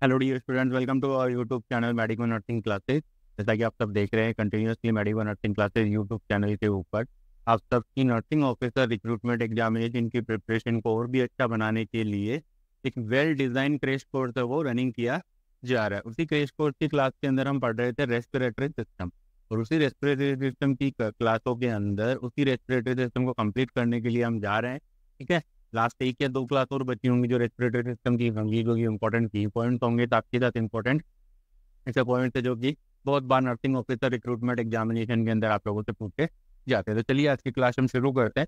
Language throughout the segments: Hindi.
Hello dear students, welcome to our YouTube channel medical nursing classes. जैसा कि आप सब देख रहे हैं continuously medical nursing classes YouTube channel के ऊपर आप सबकी नर्सिंग ऑफिसर रिक्रूटमेंट एग्जामिनेशन की प्रिपरेशन को और भी अच्छा बनाने के लिए एक वेल डिजाइन क्रैश कोर्स है वो रनिंग किया जा रहा है। उसी क्रैश कोर्स की क्लास के अंदर हम पढ़ रहे थे रेस्पिरेटरी सिस्टम, और उसी रेस्पिरेटरी सिस्टम की क्लासों के अंदर उसी रेस्पिरेटरी सिस्टम को कंप्लीट करने के लिए हम जा रहे हैं। ठीक है, लास्ट एक या दो क्लास और बची होंगी जो रेस्पिरेटरी सिस्टम की होंगी, जो कि इंपॉर्टेंट की पॉइंट्स होंगे साथ के साथ इंपॉर्टेंट ऐसे पॉइंट्स है जो कि बहुत बार नर्सिंग ऑफिसर रिक्रूटमेंट एग्जामिनेशन के अंदर आप लोगों से पूछे जाते हैं। तो चलिए आज की क्लास हम शुरू करते हैं।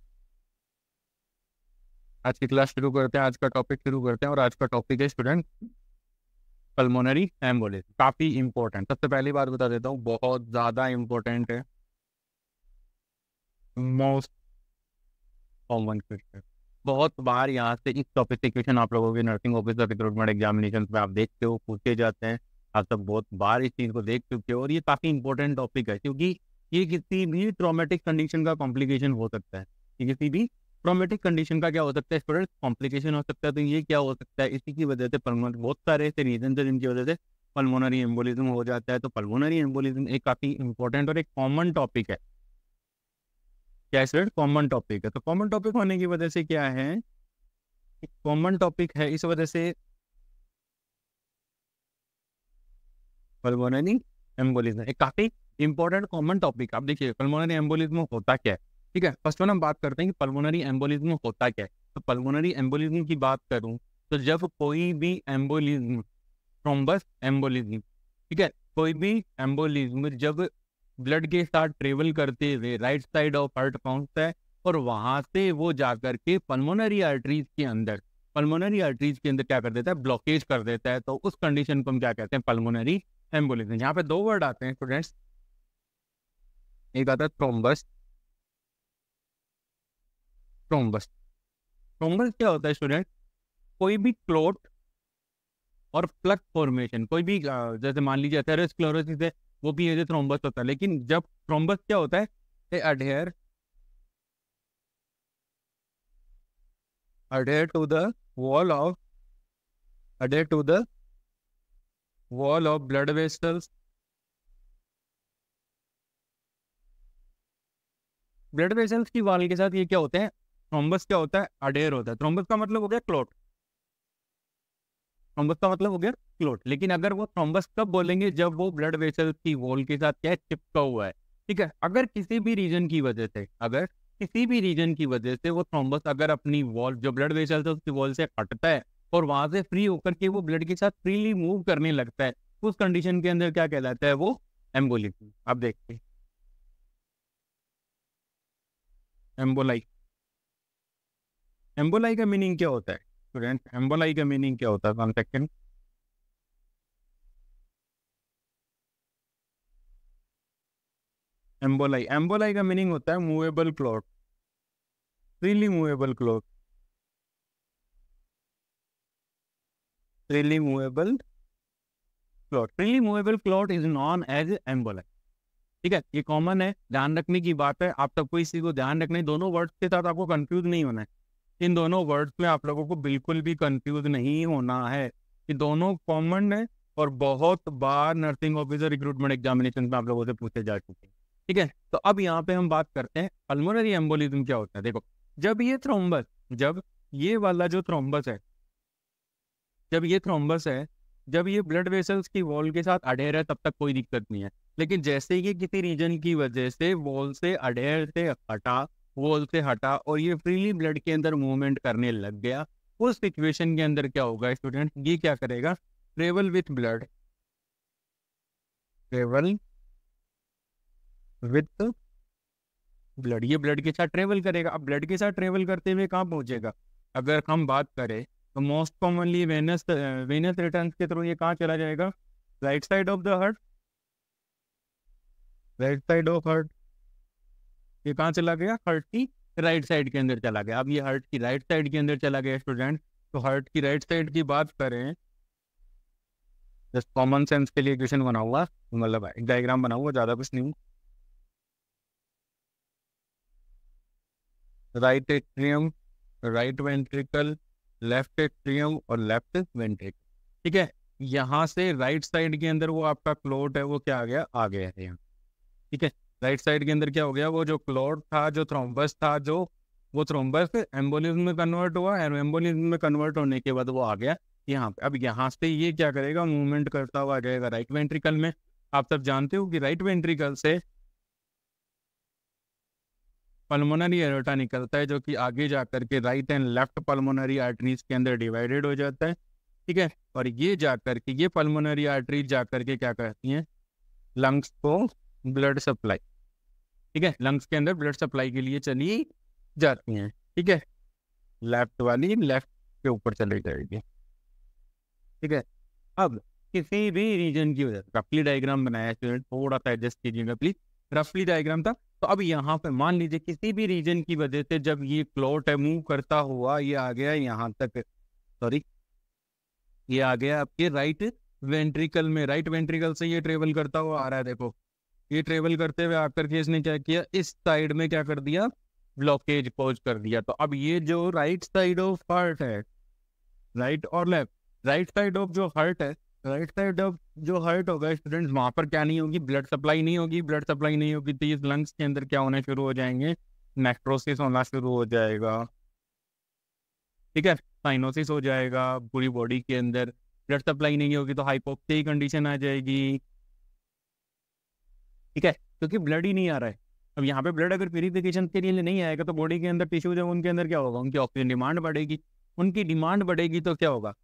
आज की क्लास शुरू करते हैं, आज का टॉपिक शुरू करते हैं। और आज का टॉपिक है स्टूडेंट पल्मोनरी एम्बोलिज्म। काफी इंपॉर्टेंट, सबसे पहली बात बता देता हूँ, बहुत ज्यादा इंपॉर्टेंट है, मोस्ट कॉमन क्वेश्चन। बहुत बार यहाँ से इस टॉपिक से क्वेश्चन आप लोगों के नर्सिंग ऑफिसर रिक्रूटमेंट एग्जामिनेशन में आप देखते हो, पूछे जाते हैं। आप सब बहुत बार इस चीज को देख चुके हो, और ये काफी इंपॉर्टेंट टॉपिक है क्योंकि ये किसी भी ट्रॉमेटिक कंडीशन का कॉम्प्लिकेशन हो सकता है। ये किसी भी ट्रॉमेटिक कंडीशन का क्या हो सकता है स्टूडेंट, कॉम्प्लिकेशन हो सकता है। तो ये क्या हो सकता है, इसी की वजह से पल्मोनरी, बहुत सारे ऐसे रीजन है जिनकी वजह से पल्मोनरी एम्बोलिज्म हो जाता है। तो पल्मोनरी एम्बोलिज्म एक काफी इंपॉर्टेंट और एक कॉमन टॉपिक है। क्या स्टूडेंट, कॉमन टॉपिक है। तो कॉमन टॉपिक होने की वजह से क्या है, कॉमन टॉपिक है इस वजह से पल्मोनरी एम्बोलिज्म एक काफी इंपॉर्टेंट कॉमन टॉपिक। आप देखिए पल्मोनरी एम्बोलिज्म होता क्या है। ठीक है, फर्स्ट वन हम बात करते हैं कि पल्मोनरी एम्बोलिज्म होता क्या है। तो पल्मोनरी एम्बोलिज्म की बात करूं तो जब कोई भी एम्बोलिज्म, थ्रोम्बस एम्बोलिज्म, ठीक है, कोई भी एम्बोलिज्म जब ब्लड के साथ ट्रेवल करते हुए राइट साइड ऑफ हार्ट पहुंचता है और वहां से वो जाकर के पल्मोनरी आर्टरीज के अंदर क्या कर देता है, ब्लॉकेज कर देता है। तो उस कंडीशन को हम क्या कहते हैं, पल्मोनरी एम्बोलिज्म। यहाँ पे दो वर्ड आते हैं स्टूडेंट्स, एक आता है थ्रोम्बस। थ्रोम्बस थ्रोम्बस क्या होता है स्टूडेंट, कोई भी क्लोट और प्लग फॉर्मेशन, कोई भी जैसे मान लीजिए एथेरोस्क्लेरोसिस है, वो भी एज थ्रोम्बस होता है। लेकिन जब थ्रोम्बस क्या होता है, adhere adhere to the wall of adhere to the wall of blood vessels. Blood vessels की वॉल के साथ ये क्या होते हैं, थ्रोम्बस क्या होता है, अडेयर होता है। थ्रोम्बस का मतलब हो गया क्लोट, थ्रोम्बस का मतलब हो गया क्लोट। लेकिन अगर वो थ्रोम्बस कब बोलेंगे, जब वो ब्लड वेसल की वॉल के साथ क्या है, चिपका हुआ है। ठीक है, अगर किसी भी रीजन की वजह से, अगर किसी भी रीजन की वजह से वो थ्रोम्बस अगर अपनी वॉल, जो ब्लड वेसल है उसकी वॉल से हटता है और वहां से फ्री होकर के वो ब्लड के साथ फ्रीली मूव करने लगता है, उस कंडीशन के अंदर क्या कहलाता है, वो एम्बोलिज्म। अब देखते हैं एम्बोलाई। एम्बोलाई का मीनिंग क्या होता है स्टूडेंट, एम्बोलाई का मीनिंग क्या होता है, 1 सेकेंड। एम्बोलाई का मीनिंग होता है movable clot, freely movable clot, freely movable clot, freely movable clot is known as emboli. ठीक है, ये कॉमन है, ध्यान रखने की बात है। आप सबको इसी को ध्यान रखना है, दोनों वर्ड्स के साथ आपको कंफ्यूज नहीं होना है। इन दोनों वर्ड्स में आप लोगों को बिल्कुल भी कंफ्यूज नहीं होना है, ये दोनों कॉमन है और बहुत बार नर्सिंग ऑफिसर रिक्रूटमेंट एग्जामिनेशन में आप लोगों से पूछे जा चुके हैं। ठीक है, तो अब यहाँ पे हम बात करते हैं पल्मोनरी एम्बोलिज्म क्या होता है। देखो, जब ये थ्रोम्बस, जब ये वाला जो थ्रोम्बस है, जब ये थ्रोम्बस है, जब ये ब्लड वेसल्स की वॉल के साथ अडेयर है, तब तक कोई दिक्कत नहीं है। लेकिन जैसे ये किसी रीजन की वजह से वॉल से अडेयर से हटा, वॉल से हटा और ये फ्रीली ब्लड के अंदर मूवमेंट करने लग गया, उस सिचुएशन के अंदर क्या होगा स्टूडेंट, ये क्या करेगा, travel with blood, travel with blood, ये ब्लड के साथ ट्रेवल करेगा। अब ब्लड के साथ ट्रेवल करते हुए कहाँ पहुंचेगा, अगर हम बात करें तो most commonly venous, venous return के थ्रू ये कहाँ चला जाएगा, right side of the heart, right side of heart. ये कहाँ चला गया, हार्ट की राइट साइड के अंदर चला गया। अब ये हार्ट की राइट साइड के अंदर चला गया स्टूडेंट, तो हार्ट की राइट साइड की बात करें, जस्ट कॉमन सेंस के लिए क्वेश्चन बना हुआ, मतलब एक डायग्राम बना हुआ, ज्यादा कुछ नहीं। Right atrium, right ventricle, left atrium और लेफ्ट वेंट्रिकल। ठीक है, यहाँ से राइट साइड के अंदर वो आपका क्लोट है वो क्या आ गया है यहाँ। ठीक है, राइट साइड के अंदर क्या हो गया, वो जो क्लोट था, जो थ्रोम्बस था, जो वो थ्रोम्बस एम्बोलिज्म में कन्वर्ट हुआ, और एम्बोलिज्म में कन्वर्ट होने के बाद वो आ गया यहाँ पे। अब यहाँ से ये क्या करेगा, मूवमेंट करता हुआ आ जाएगा राइट वेंट्रिकल में। आप सब जानते हो कि राइट वेंट्रिकल से पल्मोनरी एरोटा निकलता है, जो कि आगे जाकर के right and left pulmonary arteries के अंदर डिवाइडेड हो जाता है। ठीक है, और ये जाकर के ये पल्मोनरी आर्टरीज जाकर के क्या करती हैं, लंग्स को ब्लड सप्लाई, ठीक है, लंग्स के अंदर ब्लड सप्लाई के लिए चली जाती हैं। ठीक है, लेफ्ट वाली लेफ्ट के ऊपर चली जाएगी। ठीक है, अब किसी भी रीजन की वजह से रफली डायग्राम बनाया स्टूडेंट, थोड़ा सा एडजस्ट कीजिएगा प्लीज। रफली डायग्राम था, तो अब यहाँ पे मान लीजिए किसी भी रीजन की वजह से जब ये क्लॉट है मूव करता हुआ ये आ गया यहाँ तक, सॉरी ये आ गया आपके राइट वेंट्रिकल में, राइट वेंट्रिकल से ये ट्रेवल करता हुआ आ रहा है। देखो ये ट्रेवल करते हुए आकर के इसने क्या किया, इस साइड में क्या कर दिया, ब्लॉकेज पॉज कर दिया। तो अब ये जो राइट साइड ऑफ हार्ट है, राइट और लेफ्ट, राइट साइड ऑफ जो हार्ट है, राइट साइड ऑफ जो हार्ट होगा स्टूडेंट्स, वहां पर क्या नहीं होगी, ब्लड सप्लाई नहीं होगी। ब्लड सप्लाई नहीं होगी तो इस लंग्स के अंदर क्या होने शुरू हो जाएंगे, नेक्रोसिस होना शुरू हो जाएगा। ठीक है, साइनोसिस हो जाएगा पूरी बॉडी के अंदर। ब्लड सप्लाई नहीं होगी तो हाइपोक्सिया की कंडीशन आ जाएगी। ठीक है, क्योंकि ब्लड ही नहीं आ रहा है। अब यहाँ पे ब्लड अगर प्यूरिफिकेशन के लिए नहीं आएगा तो बॉडी के अंदर टिश्यूज है उनके अंदर क्या होगा, उनकी ऑक्सीजन डिमांड बढ़ेगी। उनकी डिमांड बढ़ेगी तो क्या होगा,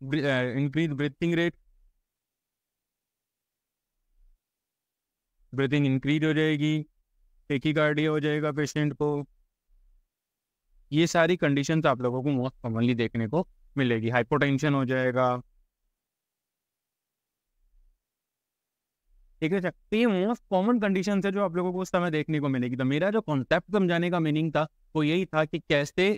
increase breathing rate, breathing increase हो जाएगी, टेकीकार्डिया हो जाएगा पेशेंट को। ये सारी कंडीशंस आप लोगों को मोस्ट कॉमनली देखने को मिलेगी। हाइपोटेंशन हो जाएगा। ठीक है, तो ये मोस्ट कॉमन कंडीशन है जो आप लोगों को उस समय देखने को मिलेगी। तो मेरा जो कॉन्सेप्ट समझाने का मीनिंग था वो यही था कि कैसे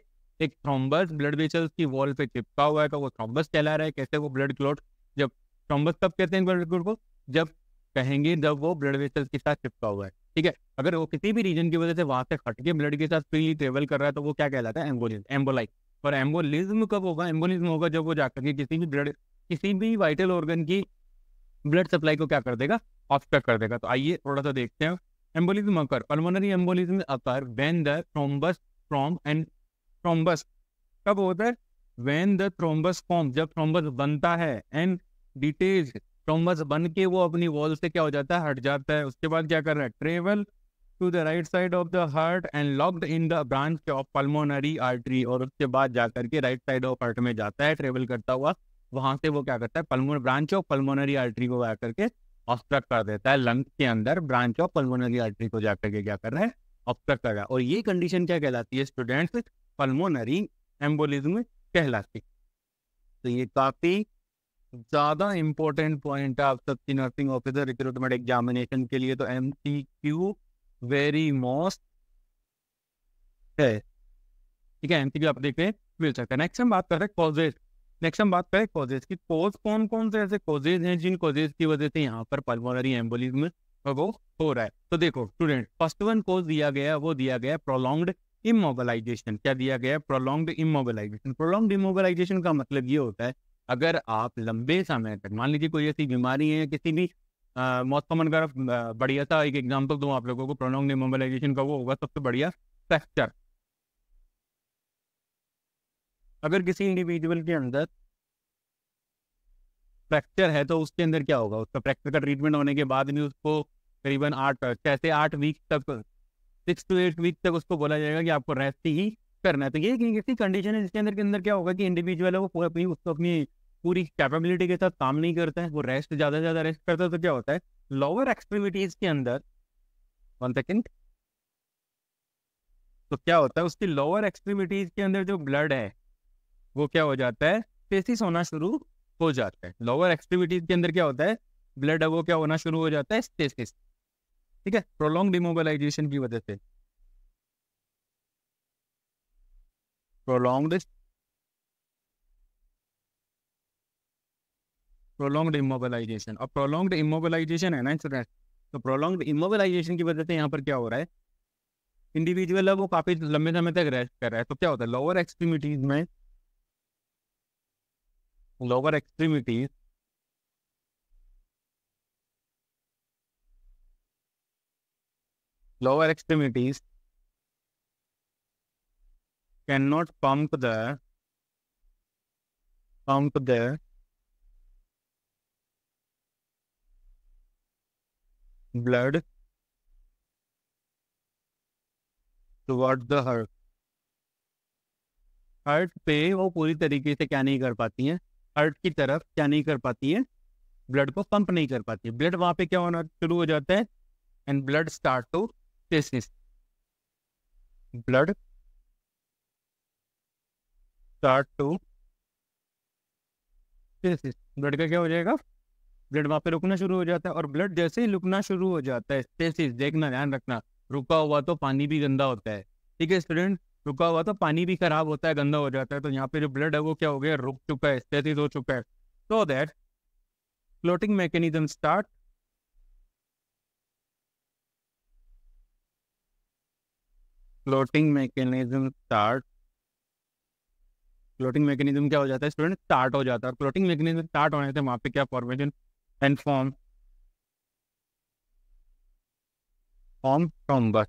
एक थ्रोम्बस ब्लड वेसल्स की वॉल पे चिपका हुआ है तो वो थ्रोम्बस कहला रहा है, कैसे वो ब्लड क्लॉट, जब थ्रोम्बस कब कहते हैं ब्लड क्लॉट को, जब कहेंगे जब वो ब्लड वेसल्स के साथ चिपका हुआ है। ठीक है, अगर वो किसी भी रीजन की वजह से वहां से हट के ब्लड के साथ फ्रीली ट्रेवल कर रहा है तो वो क्या कहलाता है, एम्बोलिज्म, एम्बोलाइज। और एम्बोलिज्म कब होगा, एम्बोलिज्म होगा जब वो जाकर के किसी भी वाइटल ऑर्गन की ब्लड सप्लाई को क्या कर देगा, ऑब्स्ट्रक्ट कर देगा। तो आइए थोड़ा सा देखते हैं। Embolism occur, pulmonary embolism occur when the thrombus from and thrombus कब होता है, व्हेन द थ्रोम्बस फॉर्म, जब थ्रोम्बस बनता है, एंड डिटेज, थ्रोम्बस बन के वो अपनी वॉल से क्या हो जाता है, हट जाता है। उसके बाद क्या कर रहा है, travel to the right side of the heart and locked in the branch of pulmonary artery, और उसके बाद जाकर के राइट साइड ऑफ हार्ट में जाता है ट्रेवल करता हुआ। वहां से वो क्या करता है, pulmonary branch of pulmonary artery को जाकर के ऑब्स्ट्रक्ट कर देता है। लंग्स के अंदर ब्रांच ऑफ पल्मोनरी आर्टरी को जाकर के क्या कर रहा है, ऑब्स्ट्रक्ट कर रहा है। और ये कंडीशन क्या कहलाती है स्टूडेंट्स, पल्मोनरी एम्बोलिज्म कहलाती। तो ये काफी ज्यादा इंपॉर्टेंट पॉइंट है आप सबकी नर्सिंग ऑफिसर रिक्रूटमेंट एग्जामिनेशन के लिए। तो MCQ वेरी मोस्ट है। ठीक है, MCQ आप देख रहे हैं मिल सकता है। नेक्स्ट हम बात कर रहे हैं कॉजेज। नेक्स्ट हम बात करें कॉजेज की, कॉज कौन कौन से ऐसे कॉजेज हैं जिन कॉजेज की वजह से यहाँ पर पल्मोनरी एम्बोलिज्म वो हो रहा है। तो देखो स्टूडेंट, फर्स्ट वन कॉज दिया गया, वो दिया गया प्रोलॉन्ग्ड इमोबिलाइजेशन। क्या दिया गया, प्रोलॉन्ग्ड इमोबिलाइजेशन। प्रोलॉन्ग्ड इमोबिलाइजेशन का मतलब ये होता है, अगर आप लंबे समय तक, मान लीजिए कोई ऐसी बीमारी है, किसी भी मौत का मन कर, बढ़िया सा एक एग्जाम्पल दूं आप लोगों को प्रोलॉन्ग्ड इमोबिलाइजेशन का, वो होगा सबसे बढ़िया फ्रैक्चर। अगर किसी इंडिविजुअल के अंदर फ्रैक्चर है तो उसके अंदर क्या होगा, उसका फ्रैक्चर का ट्रीटमेंट होने के बाद भी उसको करीबन 6 से 8 वीक तक, 6 to 8 वीक तक उसको बोला जाएगा कि आपको रेस्ट ही करना है। तो ये ऐसी कंडीशन है जिसके अंदर क्या होगा कि इंडिविजुअल है वो उसको अपनी पूरी कैपेबिलिटी के साथ काम नहीं करता है, वो रेस्ट ज्यादा से ज्यादा रेस्ट करता है। तो क्या होता है, लोअर एक्सट्रीमिटीज के अंदर, 1 सेकेंड, तो क्या होता है उसकी लोअर एक्सट्रीमिटीज के अंदर जो ब्लड है वो क्या हो जाता है, स्टेसिस होना शुरू हो जाता है। लोअर एक्सट्रीमिटीज के अंदर क्या होता है, ब्लड है वो क्या होना शुरू हो जाता है, स्टेसिस। ठीक है, प्रोलॉन्ग्ड इमोबिलाइजेशन की वजह से, प्रोलॉन्ग्ड इमोबिलाइजेशन। और प्रोलॉन्ग्ड इमोबिलाइजेशन है ना स्टूडेंट, तो प्रोलॉन्ग्ड इमोबिलाइजेशन की वजह से यहाँ पर क्या हो रहा है, इंडिविजुअल है वो काफी लंबे समय तक रेस्ट कर रहा है। तो क्या होता है, लोअर एक्सट्रीमिटीज में, lower extremities lower extremities cannot pump the blood towards the heart. Heart पे वो पूरी तरीके से क्या नहीं कर पाती हैं, हार्ट की तरफ क्या नहीं कर पाती है, ब्लड को पंप नहीं कर पाती है। ब्लड वहां पे क्या होना शुरू हो जाता है, and blood start to stasis, blood start to stasis. Blood का क्या हो जाएगा, ब्लड वहां पे रुकना शुरू हो जाता है, और ब्लड जैसे ही रुकना शुरू हो जाता है, स्टेसिस, देखना ध्यान रखना, रुका हुआ तो पानी भी गंदा होता है, ठीक है स्टूडेंट, रुका हुआ तो पानी भी खराब होता है, गंदा हो जाता है। तो यहाँ पे जो ब्लड है वो क्या हो गया, रुक चुका है, स्टेसिस हो चुका है। So that clotting mechanism start, clotting mechanism start, clotting mechanism क्या हो जाता है स्टूडेंट, स्टार्ट हो जाता है। क्लॉटिंग मैकेनिज्म स्टार्ट होने से वहां पे क्या फॉर्मेशन एंड फॉर्म थ्रोम्बस,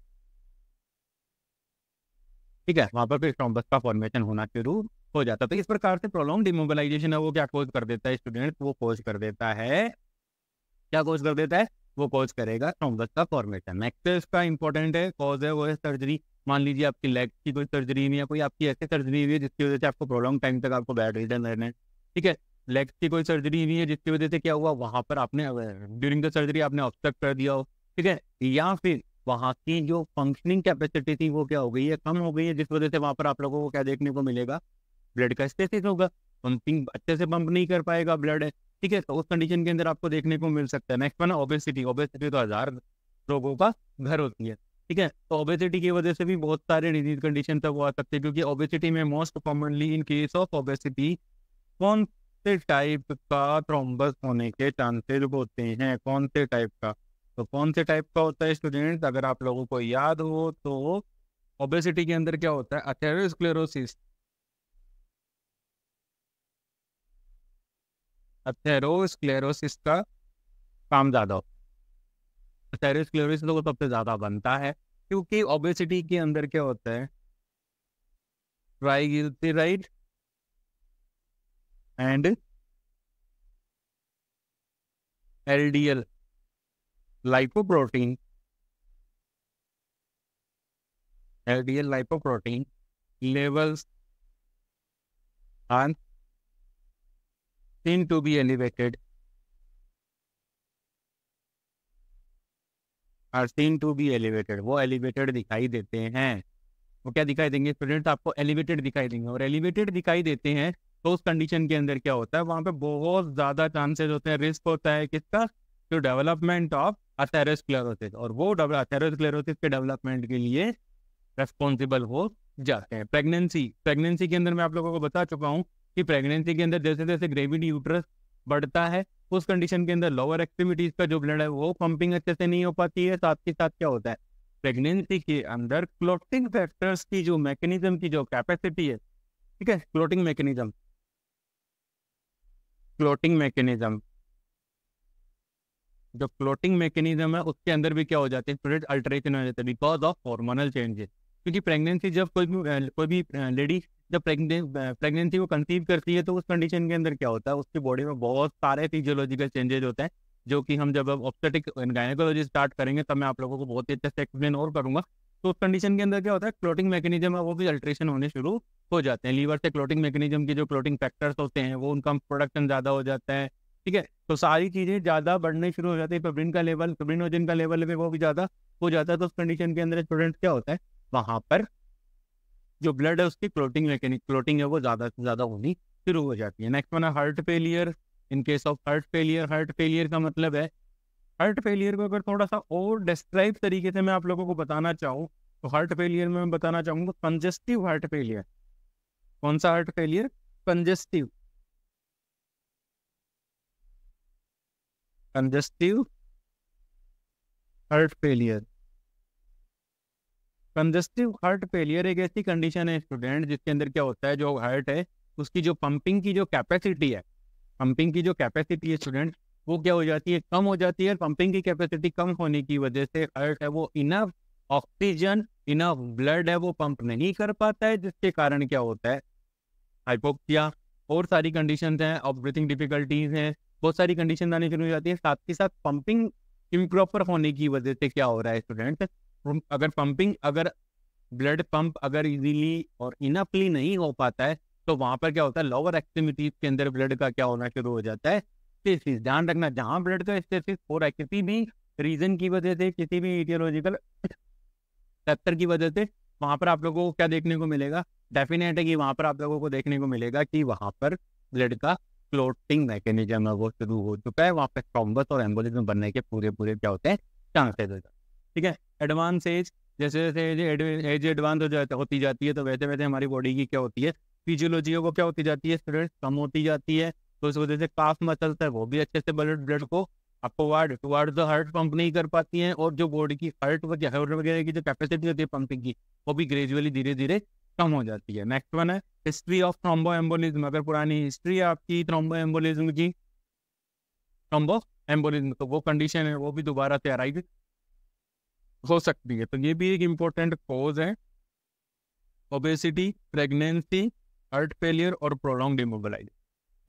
ठीक है, वहां पर फिर थ्रोम्बस का फॉर्मेशन होना शुरू हो जाता है। तो इस प्रकार से प्रोलॉन्ग इमोबिलाइजेशन है वो क्या कोज कर देता है स्टूडेंट, वो कोज कर देता है, क्या कोज कर देता है, वो कोज करेगा थ्रोम्बस का फॉर्मेशन। नेक्स्ट इसका इंपॉर्टेंट है कॉज है वो है सर्जरी। मान लीजिए आपकी लेग की कोई सर्जरी नहीं है, कोई आपकी ऐसी सर्जरी हुई है जिसकी वजह से आपको प्रोलॉन्ग टाइम तक आपको बेड रिडन रहना है, ठीक है, लेग की कोई सर्जरी हुई है जिसकी वजह से क्या हुआ, वहां पर आपने ड्यूरिंग द सर्जरी आपने ऑब्स्ट्रक्ट कर दिया हो, ठीक है, या फिर वहां की जो फंक्शनिंग कैपेसिटी थी वो क्या हो गई है, कम हो गई है, जिस वजह से वहां पर आप लोगों को क्या देखने को मिलेगा, ब्लड का स्टेसिस होगा, पंपिंग अच्छे से पंप नहीं कर पाएगा ब्लड है, ठीक है, तो उस कंडीशन के अंदर आपको देखने को मिल सकता है। नेक्स्ट वन है ओबेसिटी। ओबेसिटी तो 1000 रोगों का घर होती है, ठीक है, तो ओबेसिटी की वजह से भी बहुत सारे डिजीज कंडीशन तक आ सकते हैं, क्योंकि ओबेसिटी में most commonly in case of obesity कौन से टाइप का थ्रोम्बस होने के चांसेस होते हैं, कौन से टाइप का, तो कौन से टाइप का होता है स्टूडेंट, अगर आप लोगों को याद हो तो ओबेसिटी के अंदर क्या होता है, अथेरोस्क्लेरोसिस, अथेरोस्क्लेरोसिस का काम ज्यादा होता है, अथेरोस्क्लेरोसिस तो सबसे ज्यादा बनता है, क्योंकि ओबेसिटी के अंदर क्या होता है, triglyceride and LDL lipoprotein, LDL lipoprotein levels are seen to be elevated, वो एलिवेटेड दिखाई देते हैं। वो क्या दिखाई देंगे स्टूडेंट, आपको एलिवेटेड दिखाई देंगे, और एलिवेटेड दिखाई देते हैं तो उस कंडीशन के अंदर क्या होता है, वहां पे बहुत ज्यादा चांसेस होते हैं, रिस्क होता है किसका, तो डेवलपमेंट ऑफ अथेरोस्क्लेरोसिस, और वो अथेरोस्क्लेरोसिस के डेवलपमेंट के लिए रेस्पॉन्सिबल हो जाते हैं। प्रेगनेंसी के अंदर मैं आप लोगों को बता चुका हूँ कि प्रेगनेंसी के अंदर जैसे जैसे ग्रेविटी यूट्रस बढ़ता है, उस कंडीशन के अंदर लोअर एक्सट्रीमिटीज का जो ब्लड है वो पंपिंग अच्छे से नहीं हो पाती है, साथ के साथ क्या होता है, प्रेगनेंसी के अंदर क्लोटिंग फैक्टर्स की जो मैकेनिज्म की जो कैपेसिटी है, ठीक है, क्लोटिंग मैकेनिज्म जो क्लोटिंग मैकेनिज्म है उसके अंदर भी क्या हो जाते हैं स्टूडेंट, अल्टरेशन हो जाते हैं बिकॉज ऑफ हार्मोनल चेंजेस। क्योंकि प्रेगनेंसी जब कोई भी लेडी जब प्रेगनेंसी को कंसीव करती है तो उस कंडीशन के अंदर क्या होता है, उसकी बॉडी में बहुत सारे फिजियोलॉजिकल चेंजेस होते हैं, जो कि हम जब ऑब्स्टेटिक गायनेकोलॉजी स्टार्ट करेंगे तब मैं आप लोगों को बहुत ही अच्छे से एक्सप्लेन और करूंगा। तो उस कंडीशन के अंदर क्या होता है, क्लोटिंग मैकेनिज्म है वो भी अल्ट्रेशन होने शुरू हो जाते हैं। लीवर से क्लोटिंग मैकेनिज्म की जो क्लोटिंग फैक्टर्स होते हैं वो उनका प्रोडक्शन ज़्यादा हो जाता है, ठीक है, तो सारी चीज़ें ज़्यादा बढ़ने शुरू हो जाती है, फिब्रिन का लेवल, फिब्रिनोजन का लेवल है वो भी ज़्यादा हो जाता है। तो उस कंडीशन के अंदर स्टूडेंट क्या होता है, वहाँ पर जो ब्लड है उसकी क्लोटिंग है वो ज़्यादा से ज़्यादा होनी शुरू हो जाती है। नेक्स्ट वन है heart failure. In case of heart failure का मतलब है, हार्ट फेलियर को अगर थोड़ा सा और डिस्क्राइब तरीके से मैं आप लोगों को बताना चाहूँ तो हार्ट फेलियर में मैं बताना चाहूँगा कंजेस्टिव हार्ट फेलियर। कौन सा heart failure, congestive heart failure. Congestive heart failure एक ऐसी कंडीशन है स्टूडेंट जिसके अंदर क्या होता है, जो हार्ट है उसकी जो पंपिंग की जो कैपेसिटी है, स्टूडेंट वो क्या हो जाती है, कम हो जाती है। पंपिंग की कैपेसिटी कम होने की वजह से हार्ट है वो इनफ ऑक्सीजन इनफ ब्लड है वो पंप नहीं कर पाता है, जिसके कारण क्या होता है हाइपोक्सिया और सारी कंडीशंस हैं और ब्रीथिंग डिफिकल्टीज हैं, बहुत सारी कंडीशन आनी शुरू हो जाती है। साथ ही साथ पंपिंग इम्प्रॉपर होने की वजह से क्या हो रहा है स्टूडेंट, अगर ब्लड पंप अगर इजीली और इनफली नहीं हो पाता है तो वहां पर क्या होता है लोअर एक्सट्रीमिटीज के अंदर ब्लड का क्या होना शुरू हो जाता है स्टेसिस। ध्यान रखना जहां ब्लड का स्टेसिस हो रहा है किसी भी रीजन की वजह से, किसी भी इटियोलॉजिकल फैक्टर की वजह से, वहां पर आप लोगों को क्या देखने को मिलेगा, डेफिनेट है कि वहां पर आप लोगों को देखने को मिलेगा कि वहां पर ब्लड का क्लोटिंग मैकेनिज्म है वो शुरू हो चुका है, वहां पर थ्रोम्बस और एम्बोलिज्म बनने के पूरे पूरे क्या होते हैं चांसेस होते हैं। ठीक है, एडवांस एज, जैसे जैसे एज एडवांस होती जाती है तो वैसे वैसे हमारी बॉडी की क्या होती है फिजियोलॉजी वो क्या होती जाती है स्टूडेंट, कम होती जाती है। तो इस वजह से काफ मसल्स है वो भी अच्छे से ब्लड को upward toward the heart pump नहीं कर पाती हैं, और जो बॉडी की हार्ट वगैरह की जो कैपेसिटी होती है पंपिंग की वो भी ग्रेजुअली धीरे धीरे कम हो जाती है। नेक्स्ट वन है हिस्ट्री ऑफ थ्रोम्बो एम्बोलिज्म। अगर पुरानी हिस्ट्री है आपकी थ्रोम्बो एम्बोलिज्म की, थ्रोम्बो एम्बोलिज्म, तो वो कंडीशन है वो भी दोबारा से अराइव हो सकती है। तो ये भी एक इम्पोर्टेंट कॉज है, ओबेसिटी, प्रेगनेंसी, हार्ट फेलियर और प्रोलॉन्ग्ड इमोबिलाइजेशन।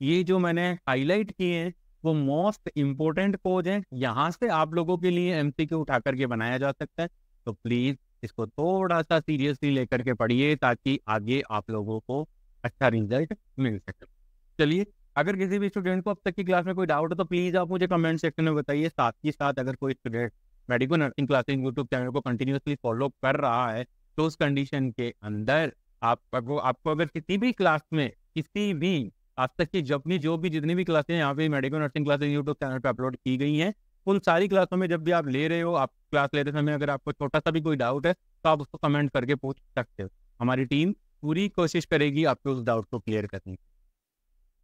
ये जो मैंने हाईलाइट किए हैं वो मोस्ट इम्पोर्टेंट कोज है, यहाँ से आप लोगों के लिए एमसीक्यू उठा करके बनाया जा सकता है। तो प्लीज इसको थोड़ा सा सीरियसली लेकर के पढ़िए ताकि आगे आप लोगों को अच्छा रिजल्ट मिल सके। चलिए, अगर किसी भी स्टूडेंट को अब तक की क्लास में कोई डाउट है तो प्लीज आप मुझे कमेंट सेक्शन में बताइए। साथ ही साथ अगर कोई student medical nursing classes YouTube channel को कंटिन्यूसली फॉलो कर रहा है तो उस कंडीशन के अंदर आपको अगर किसी भी क्लास में किसी भी आज तक की जो भी जितनी भी क्लासें यहाँ पे medical nursing classes YouTube channel पे अपलोड की गई हैं, उन सारी क्लासों में जब भी आप ले रहे हो, आप क्लास लेते समय अगर आपको छोटा सा भी कोई डाउट है तो आप उसको कमेंट करके पूछ सकते हो। हमारी टीम पूरी कोशिश करेगी आपके उस डाउट को क्लियर करने की।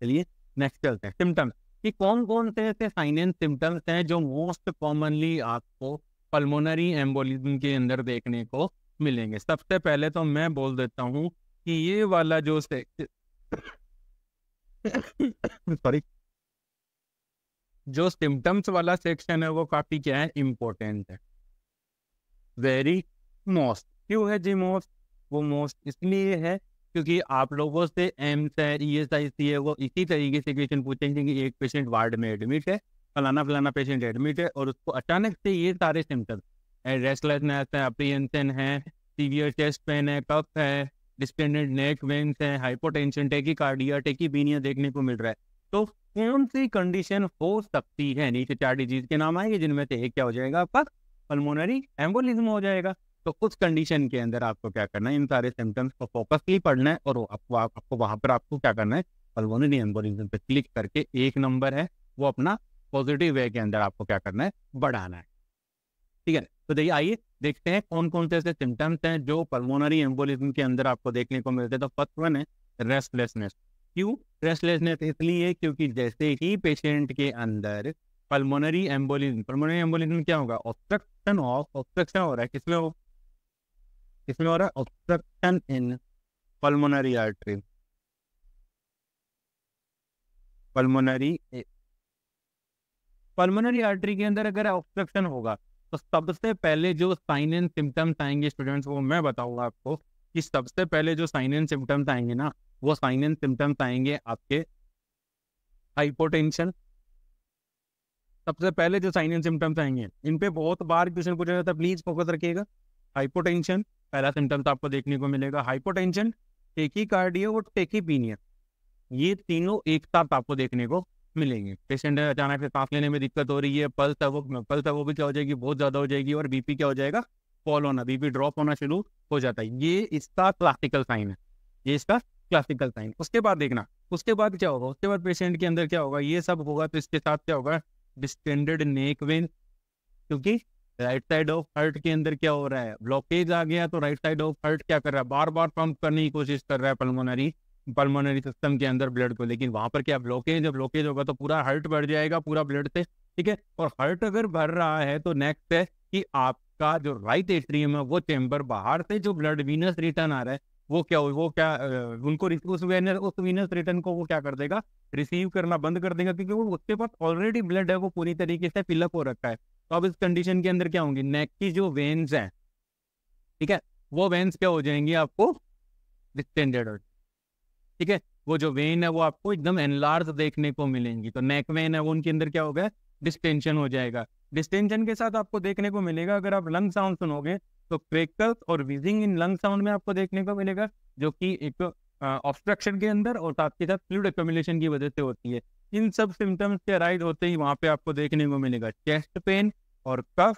चलिए नेक्स्ट चलते हैं, सिम्टम्स कि कौन कौन से ऐसे साइन एंड सिम्टम्स हैं जो मोस्ट कॉमनली आपको पल्मोनरी एम्बोलिज्म के अंदर देखने को मिलेंगे। सबसे पहले तो मैं बोल देता हूँ कि ये वाला जो सॉरी जो सिम्टम्स वाला सेक्शन है वो काफी क्या है इम्पोर्टेंट है, वेरी मोस्ट। क्यों है जी मोस्ट? वो मोस्ट इसलिए है क्योंकि आप लोगों से एम्स है, ESIC है, वो इसी तरीके से क्वेश्चन पूछेंगे कि एक पेशेंट वार्ड में एडमिट है, फलाना फलाना पेशेंट एडमिट है और उसको अचानक से ये सारे सिम्टम्स, रेस्टलेसनेस है, अप्रीहेंशन है, सीवियर चेस्ट पेन है, कफ है, डिस्टेंडेड नेक वेन्स है, हाइपोटेंशन, टेकीकार्डिया, टेकीपीनिया देखने को मिल रहा है। तो कौन सी कंडीशन हो सकती है? नीचे 4 डिजीज के नाम आएंगे जिनमें से एक क्या हो जाएगा आपका पल्मोनरी एम्बोलिज्म हो जाएगा। तो उस कंडीशन के अंदर आपको क्या करना है, इन सारे सिम्टम्स को फोकसली पढ़ना है और आपको वहां पर आपको क्या करना है, पल्मोनरी एम्बोलिज्म पे क्लिक करके 1 नंबर है वो अपना पॉजिटिव वे के अंदर आपको क्या करना है, बढ़ाना है। ठीक है, तो देखिए आइए देखते हैं कौन कौन से ऐसे सिम्टम्स हैं जो पल्मोनरी एम्बोलिज्म के अंदर आपको देखने को मिलते हैं। तो फर्स्ट वन है रेस्टलेसनेस। क्यों रेस्टलेसनेस? इसलिए क्योंकि जैसे ही पेशेंट के अंदर पल्मोनरी एम्बोलिज्म क्या होगा, ऑब्स्ट्रक्शन हो रहा है, किसमें हो रहा है, obstruction in pulmonary artery, pulmonary artery के अंदर अगर ऑब्स्ट्रक्शन होगा तो सबसे पहले जो साइन एंड सिम्टम्स आएंगे स्टूडेंट्स वो मैं बताऊंगा आपको कि सबसे पहले जो साइन एंड सिम्टम्स आएंगे ना, वो साइन एंड सिम्टम्स आएंगे आपके हाइपोटेंशन। सबसे पहले जो साइन एंड सिम्टम्स आएंगे इन पे बहुत बार क्वेश्चन पूछा जाता है, प्लीज फोकस रखिएगा। हाइपोटेंशन पहला सिम्टम्स आपको देखने को मिलेगा, हाइपोटेंशन, टेकीकार्डिया और टेकीपीनिया, ये तीनों एक साथ आपको देखने को मिलेंगे। पेशेंट है अचानक से सांस लेने में दिक्कत हो रही है, पल्स है वो भी क्या हो जाएगी, बहुत ज्यादा हो जाएगी, और बीपी क्या हो जाएगा, फॉल होना, बीपी ड्रॉप होना शुरू हो जाता है। ये इसका क्लासिकल साइन है, ये इसका क्लासिकल साइन। उसके बाद देखना, उसके बाद क्या होगा, उसके बाद पेशेंट के अंदर क्या होगा, ये सब होगा तो इसके साथ क्या होगा, डिस्टेंडेड नेक वेन, क्योंकि राइट साइड ऑफ हार्ट के अंदर क्या हो रहा है, ब्लॉकेज आ गया, तो राइट साइड ऑफ हार्ट क्या कर रहा है, बार बार पंप करने की कोशिश कर रहा है पल्मोनरी सिस्टम के अंदर ब्लड को, लेकिन वहां पर क्या ब्लॉकेज होगा तो पूरा हार्ट बढ़ जाएगा पूरा ब्लड से। ठीक है, और हार्ट अगर भर रहा है तो नेक्स्ट है कि आपका जो राइट एट्रियम है वो चेम्बर, बाहर से जो ब्लड वीनस रिटर्न आ रहा है वो क्या उनको उस वीनस रिटर्न को वो क्या कर देगा, रिसीव करना बंद कर देगा, क्योंकि वो उसके पास ऑलरेडी ब्लड है, वो पूरी तरीके से फिलअप हो रखा है। तो अब इस कंडीशन के अंदर क्या होंगी, नेक की जो वेन्स हैं, ठीक है, वो वेन्स क्या हो जाएंगी आपको डिस्टेंडेड। ठीक है, वो जो वेन है वो आपको एकदम एनलार्ज देखने को मिलेंगी। तो नेक वेन है वो उनके अंदर क्या होगा, डिस्टेंशन हो जाएगा। डिस्टेंशन के साथ आपको देखने को मिलेगा, अगर आप लंग साउंड सुनोगे तो क्रेकल्स और विजिंग इन लंग साउंड में आपको देखने को मिलेगा, जो कि एक ऑब्स्ट्रक्शन के अंदर और साथ के साथ फ्लूइड एक्यूमुलेशन की वजह से होती है। इन सब सिम्टम्स के अराइज होते ही वहां पे आपको देखने को मिलेगा चेस्ट पेन और कफ।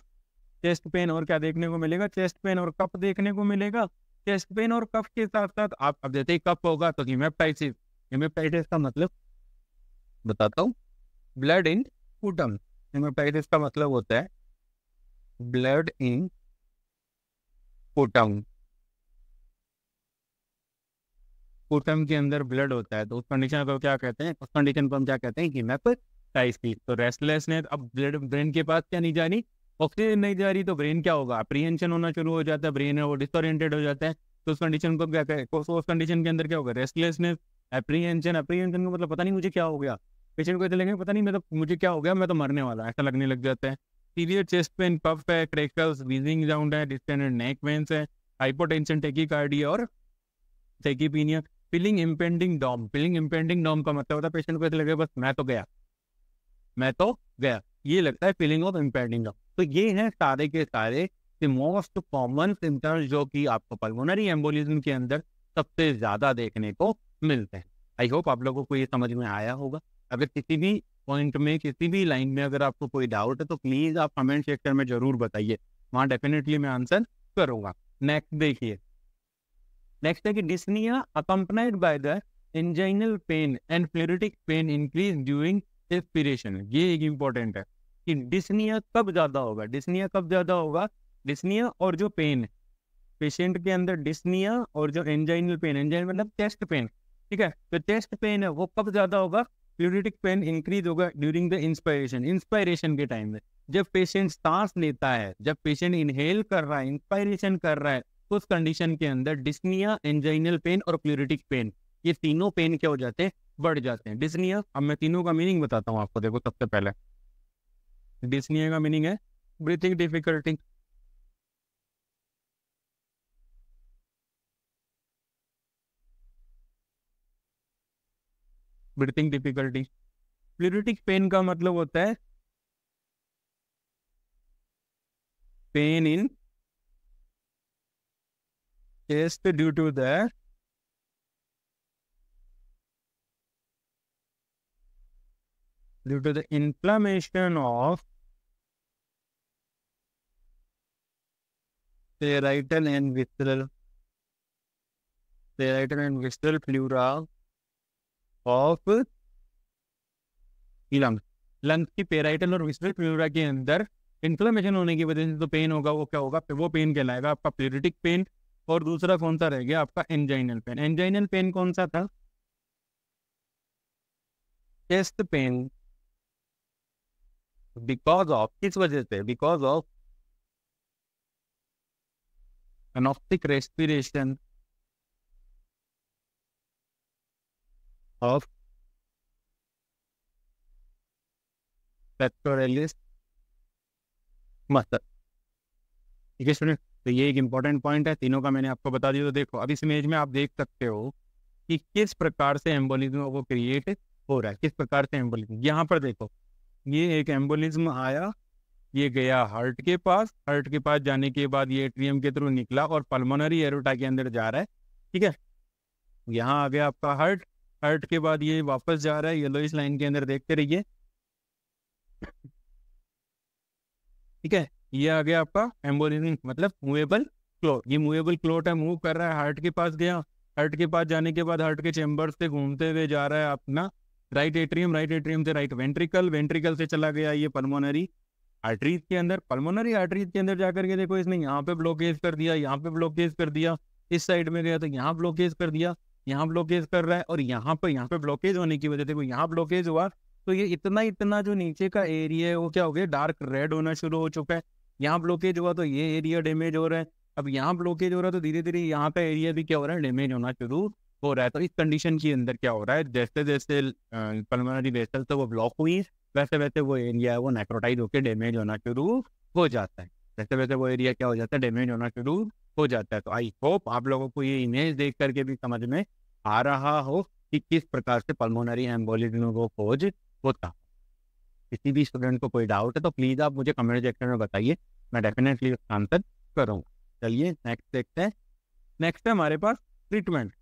चेस्ट पेन और क्या देखने को मिलेगा, चेस्ट पेन और कफ देखने को मिलेगा। चेस्ट पेन और कफ के साथ साथ आप अब जैसे ही कफ होगा तो हिमेप्टाइटिस। हिमेप्टाइटिस का मतलब बताता हूँ, ब्लड इन पुटम। हिमेप्टाइटिस का मतलब होता है ब्लड इन पुटम। पुटम के अंदर ब्लड होता है, तो उस कंडीशन को क्या कहते हैं, उस कंडीशन को हम क्या कहते हैं, हिमेप्टाइटिस। तो रेस्टलेसनेस, अब ब्लड ब्रेन के पास क्या नहीं जा रही, ऑक्सीजन नहीं जा रही, तो ब्रेन क्या होगा, अप्रीहेंशन होना शुरू हो जाता है, ब्रेन है वो डिसोरिएंटेड हो जाता है। तो उस कंडीशन को क्या कहते हैं, उस कंडीशन के अंदर क्या होगा, रेस्टलेसनेस, एप्रीहेंशन। एप्रीहेंशन का मतलब पता नहीं मुझे क्या हो गया, पेशेंट को ऐसे लगेगा पता नहीं मैं तो मुझे क्या हो गया, मैं तो मरने वाला, ऐसा लगने लग जाता है। सीवियर चेस्ट पेन, कफ है, क्रेकल्स, वीजिंग साउंड है, डिस्टेंडेड नेक वेन्स है, हाइपोटेंशन, टेकीकार्डिया और tachypnoea. Feeling impending doom. Feeling impending doom का मतलब होता है पेशेंट को ऐसे लगेगा बस मैं तो गया, मैं तो गया, ये लगता है फीलिंग ऑफ इम्पेंडिंग डॉम। तो ये है सारे के सारे मोस्ट कॉमन सिम्टम्स जो कि आपको पल्मोनरी एम्बोलिज्म के अंदर सबसे ज्यादा देखने को मिलते हैं। आई होप आप लोगों को ये समझ में आया होगा। अगर किसी भी पॉइंट में, किसी भी लाइन में अगर आपको कोई डाउट है तो प्लीज आप कमेंट सेक्शन में जरूर बताइए, वहां डेफिनेटली मैं आंसर करूंगा। नेक्स्ट देखिए, नेक्स्ट है कि dyspnoea accompanied by the anginal pain and pleuritic pain increase during expiration. ये एक इंपॉर्टेंट है कि डिस्निया कब ज्यादा होगा, डिस्निया कब ज्यादा होगा, डिस्निया और जो पेन पेशेंट के अंदर, डिस्निया और जो एंजाइनल पेन, एंजाइन मतलब चेस्ट पेन, ठीक है, तो चेस्ट पेन है वो कब ज्यादा होगा, फ्लूइडिक पेन इंक्रीज होगा ड्यूरिंग द इंस्पायरेशन। इंस्पायरेशन के टाइम में जब पेशेंट सांस लेता है, जब पेशेंट इनहेल कर रहा है, इंस्पायरेशन कर रहा है, तो उस कंडीशन के अंदर डिस्निया, एंजाइनल पेन और फ्लूइडिक पेन, ये तीनों पेन क्या हो जाते हैं, बढ़ जाते हैं। डिस्निया, अब मैं तीनों का मीनिंग बताता हूँ आपको। देखो सबसे पहले डिस्निया का मीनिंग है breathing difficulty. Breathing difficulty. Pleuritic pain का मतलब होता है pain in chest due to the inflammation of parietal and visceral flora of lung. Lung की पेराइटल और विसरल फ्लोरा के अंदर इन्फ्लेमेशन होने की वजह से तो पेन होगा, वो क्या होगा, वो पेन कहलाएगा आपका प्लूरिटिक पेन। और दूसरा कौन सा रह गया आपका, एंजाइनल पेन। एंजाइनल पेन कौन सा था, चेस्ट पेन, बिकॉज ऑफ, किस वजह से, because of anoxic respiration of pectoralis muscle. ठीक है स्टूडेंट, तो ये एक इंपॉर्टेंट पॉइंट है, तीनों का मैंने आपको बता दिया। तो देखो अब इस इमेज में आप देख सकते हो कि किस प्रकार से एम्बोलिज्म वो क्रिएट हो रहा है, किस प्रकार से एम्बोलिज्म। यहाँ पर देखो ये एक एम्बोलिज्म आया, ये गया हार्ट के पास, हार्ट के पास जाने के बाद ये एट्रियम के थ्रू निकला और पल्मोनरी एरोटा के अंदर जा रहा है। ठीक है, यहाँ आ गया आपका हार्ट, हार्ट के बाद ये वापस जा रहा है येलोइश लाइन के अंदर, देखते रहिए। ठीक है, ये आ गया आपका एम्बोलिज्म मतलब मूवेबल क्लोट। ये मूवेबल क्लोट है, मूव कर रहा है, हार्ट के पास गया, हार्ट के पास जाने के बाद हार्ट के चेम्बर से घूमते हुए जा रहा है अपना राइट एट्रियम, राइट एट्रियम से राइट वेंट्रिकल, वेंट्रिकल से चला गया ये पल्मोनरी आर्टरीज के अंदर। पल्मोनरी आर्टरीज के अंदर जाकर के देखो इसने यहाँ पे ब्लॉकेज कर दिया, यहाँ पे ब्लॉकेज कर दिया, इस साइड में गया तो यहाँ ब्लॉकेज कर दिया, यहाँ ब्लॉकेज कर रहा है, और यहाँ पे ब्लॉकेज होने की वजह से यहाँ ब्लॉकेज हुआ तो ये इतना जो नीचे का एरिया है वो क्या हो गया, डार्क रेड होना शुरू हो चुका है। यहाँ ब्लॉकेज हुआ तो ये एरिया डैमेज हो रहा है, अब यहाँ ब्लॉकेज हो रहा है तो धीरे धीरे यहाँ का एरिया भी क्या हो रहा है, डैमेज होना शुरू हो रहा है। तो इस कंडीशन के अंदर क्या हो रहा है, जैसे जैसे पल्मोनरी वेसल तो वो ब्लॉक हुई, वैसे वैसे वो एरिया है वो नेक्रोटाइज होकर डैमेज होना शुरू हो जाता है, वैसे वैसे वो एरिया क्या हो जाता है, डैमेज होना शुरू हो जाता है। तो आई होप आप लोगों को ये इमेज देख करके भी समझ में आ रहा हो कि किस प्रकार से पल्मोनरी एम्बोलिज्म को खोज होता। किसी भी स्टूडेंट को कोई डाउट है तो प्लीज आप मुझे कमेंट सेक्शन में बताइए, मैं डेफिनेटली उसका आंसर करूँगा। चलिए नेक्स्ट देखते हैं। नेक्स्ट है हमारे पास ट्रीटमेंट।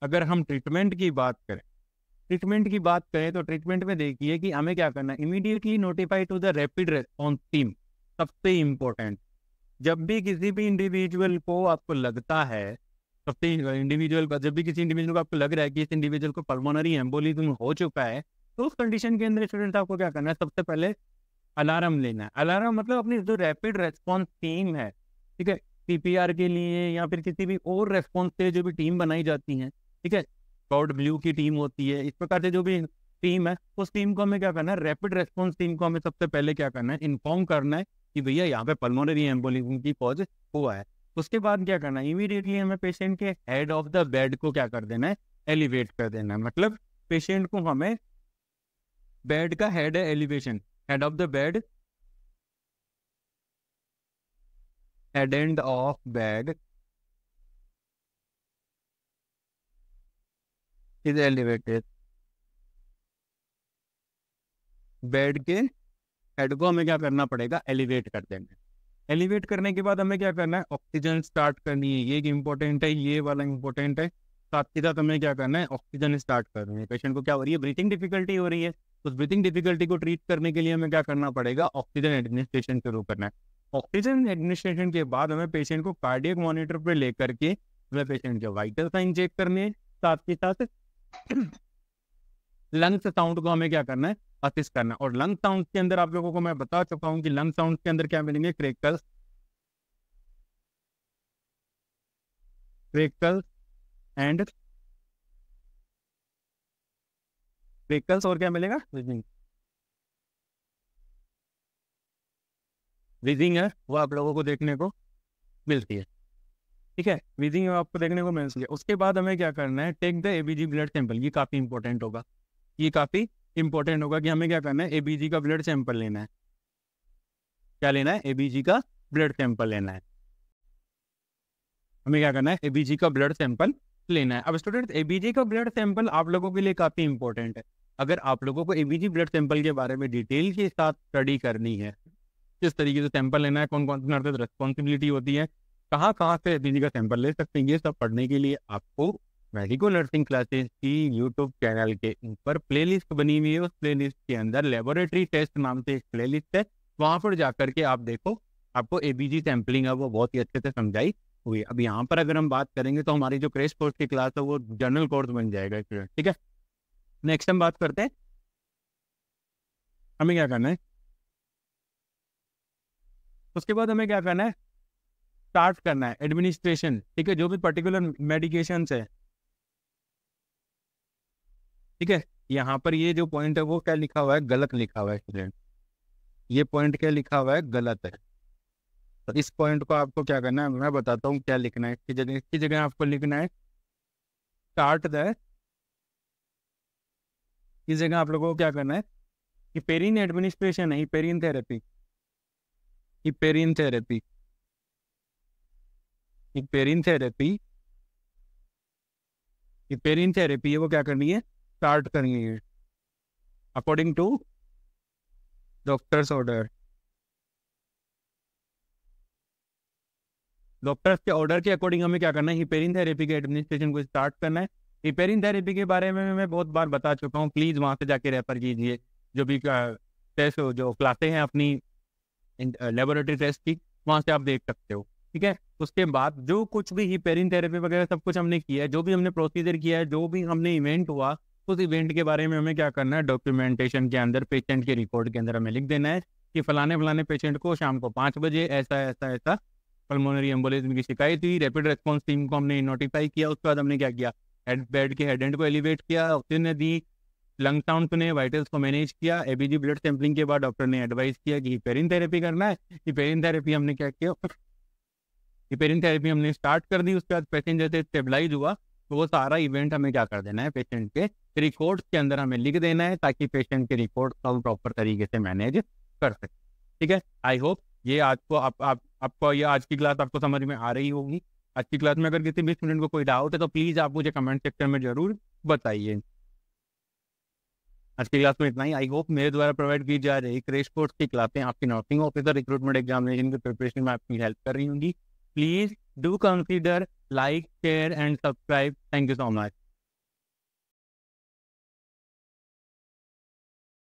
अगर हम ट्रीटमेंट की बात करें तो ट्रीटमेंट में देखिए कि हमें क्या करना है, immediately notify to the rapid response team. सबसे इम्पोर्टेंट, जब भी किसी भी इंडिविजुअल को आपको लगता है, जब भी किसी इंडिविजुअल को आपको लग रहा है कि इस इंडिविजुअल को पल्मोनरी एम्बोलिज्म हो चुका है, तो उस कंडीशन के अंदर स्टूडेंट आपको क्या करना है, सबसे पहले अलार्म लेना है। अलार्म मतलब अपनी जो रैपिड रेस्पॉन्स टीम है, ठीक है, सीपीआर के लिए या फिर किसी भी और रेस्पॉन्स के लिए जो भी टीम बनाई जाती है, ठीक है, स्काउट ब्लू की टीम होती है, इस प्रकार से जो भी टीम है, उस टीम को हमें क्या करना है, रैपिड रेस्पॉन्स टीम को हमें सबसे पहले क्या करना है, इन्फॉर्म करना है कि भैया यहाँ पे पल्मोनरी एम्बोलिज्म की कॉज हुआ है। उसके बाद क्या करना है, इमीडिएटली हमें पेशेंट के हेड ऑफ द बेड को क्या कर देना है, एलिवेट कर देना है। मतलब पेशेंट को हमें बेड का हेड है elevation, head of the bed, head end of bed is elevated. Bed के हेड को हमें क्या करना पड़ेगा, एलिवेट कर देंगे। एलिवेट करने के बाद हमें क्या करना है, ऑक्सीजन स्टार्ट करनी है। ये इंपॉर्टेंट है, ये वाला इंपॉर्टेंट है। साथ ही साथ हमें क्या करना है, ऑक्सीजन स्टार्ट करनी है। पेशेंट को क्या हो रही है, ब्रीथिंग डिफिकल्टी हो रही है। उस ब्रीथिंग डिफिकल्टी को ट्रीट करने के लिए हमें क्या करना पड़ेगा, ऑक्सीजन एडमिनिस्ट्रेशन शुरू करना है। ऑक्सीजन एडमिनिस्ट्रेशन के बाद हमें पेशेंट को कार्डियक मॉनिटर पे लेकर के हमें पेशेंट के वाइटल साइन चेक करने हैं। साथ ही साथ लंग्स साउंड को हमें क्या करना है, असिस्ट करना है। और लंग साउंड के अंदर आप लोगों को मैं बता चुका हूं कि लंग साउंड के अंदर क्या मिलेंगे, क्रेकल्स एंड क्रेकल्स, और क्या मिलेगा, विजिंग है वो आप लोगों को देखने को मिलती है। ठीक है, विजिंग आपको देखने को मिलती है। उसके बाद हमें क्या करना है, take the ABG blood sample. ये काफी इंपॉर्टेंट होगा, ये काफी इंपॉर्टेंट होगा कि हमें क्या करना है, एबीजी का ब्लड सैंपल लेना है। क्या लेना है, एबीजी का ब्लड सैंपल लेना है। हमें क्या करना है, एबीजी का ब्लड सैंपल लेना है। अब स्टूडेंट, एबीजी का ब्लड सैंपल आप लोगों के लिए काफी इंपॉर्टेंट है। अगर आप लोगों को एबीजी ब्लड सैंपल के बारे में डिटेल के साथ स्टडी करनी है, किस तरीके से सैंपल लेना है, कौन कौन सी रिस्पॉन्सिबिलिटी होती है, कहाँ से एबीजी का सैंपल ले सकते हैं, ये सब पढ़ने के लिए आपको मेडिको नर्सिंग क्लासेस की यूट्यूब चैनल के ऊपर प्लेलिस्ट बनी हुई है। उस प्लेलिस्ट के अंदर लेबोरेटरी टेस्ट नाम से एक प्लेलिस्ट है, वहां पर जाकर के आप देखो, आपको एबीजी सैंपलिंग है वो बहुत ही अच्छे से समझाई हुई है। अब यहाँ पर अगर हम बात करेंगे तो हमारी जो क्रैश कोर्स की क्लास है वो जनरल कोर्स बन जाएगा स्टूडेंट। ठीक है, नेक्स्ट हम बात करते हैं, हमें क्या करना है, उसके बाद हमें क्या करना है, स्टार्ट करना है एडमिनिस्ट्रेशन। ठीक है, जो भी पर्टिकुलर मेडिकेशंस है, ठीक है, यहाँ पर ये जो पॉइंट है वो क्या लिखा हुआ है, गलत लिखा हुआ है स्टूडेंट। ये पॉइंट क्या लिखा हुआ है, गलत है। तो इस पॉइंट को आपको क्या करना है, मैं बताता हूँ क्या लिखना है। इसकी जगह आपको लिखना है स्टार्ट द, इस जगह आप लोगों को क्या करना है, हिपेरिन एडमिनिस्ट्रेशन है, heparin therapy, heparin therapy, heparin therapy, heparin therapy है वो क्या करनी है, स्टार्ट करनी है according to doctor's order. Doctor's के ऑर्डर के अकॉर्डिंग हमें क्या करना है, हिपेरिन थेरेपी के एडमिनिस्ट्रेशन को स्टार्ट करना है। हिपेरिन थेरेपी के बारे में मैं बहुत बार बता चुका हूँ, प्लीज वहां से जाके रेफर कीजिए। जो भी टेस्ट जो क्लासें हैं अपनी लेबोरेटरी टेस्ट की, वहां से आप देख सकते हो। ठीक है, उसके बाद जो कुछ भी हिपेरिन थेरेपी वगैरह सब कुछ हमने किया है, जो भी हमने प्रोसीजर किया है, जो भी हमने इवेंट हुआ, उस इवेंट के बारे में हमें क्या करना है, डॉक्यूमेंटेशन के अंदर पेशेंट के रिकॉर्ड के अंदर हमें लिख देना है कि फलाने फलाने पेशेंट को शाम को 5 बजे ऐसा ऐसा ऐसा पल्मोनरी एम्बोलिज्म की शिकायत हुई, रैपिड रेस्पॉन्स टीम को हमने नोटिफाई किया। उसके बाद हमने क्या किया, बेड के हेड एंड को एलिवेट किया, ऑक्सीजन दी, लंग साउंड सुने, वाइटल्स को मैनेज किया। एबीजी ब्लड सैंपलिंग के बाद डॉक्टर ने एडवाइस किया कि हिपेरिन थेरेपी करना है। हिपेरिन थेरेपी हमने क्या किया, हिपेरिन थेरेपी हमने स्टार्ट कर दी। उसके बाद पेशेंट जैसे स्टेबलाइज हुआ तो वो सारा इवेंट हमें क्या कर देना है, पेशेंट के रिकॉर्ड के अंदर हमें लिख देना है, ताकि पेशेंट के रिकॉर्ड हम प्रॉपर तरीके से मैनेज कर सकें। ठीक है, आई होप ये आपको आपको ये आज की क्लास आपको समझ में आ रही होगी। आज की क्लास में अगर किसी भी स्टूडेंट को कोई डाउट है तो प्लीज़ आप मुझे कमेंट सेक्शन में जरूर बताइए। आज की क्लास में इतना ही। आई होप मेरे द्वारा प्रोवाइड की जा रही क्रैश कोर्स की क्लासें आपकी नर्सिंग ऑफिसर रिक्रूटमेंट एग्जामिनेशन की प्रिपरेशन में आपकी हेल्प कर रही होंगी। Please do consider like share and subscribe. Thank you so much.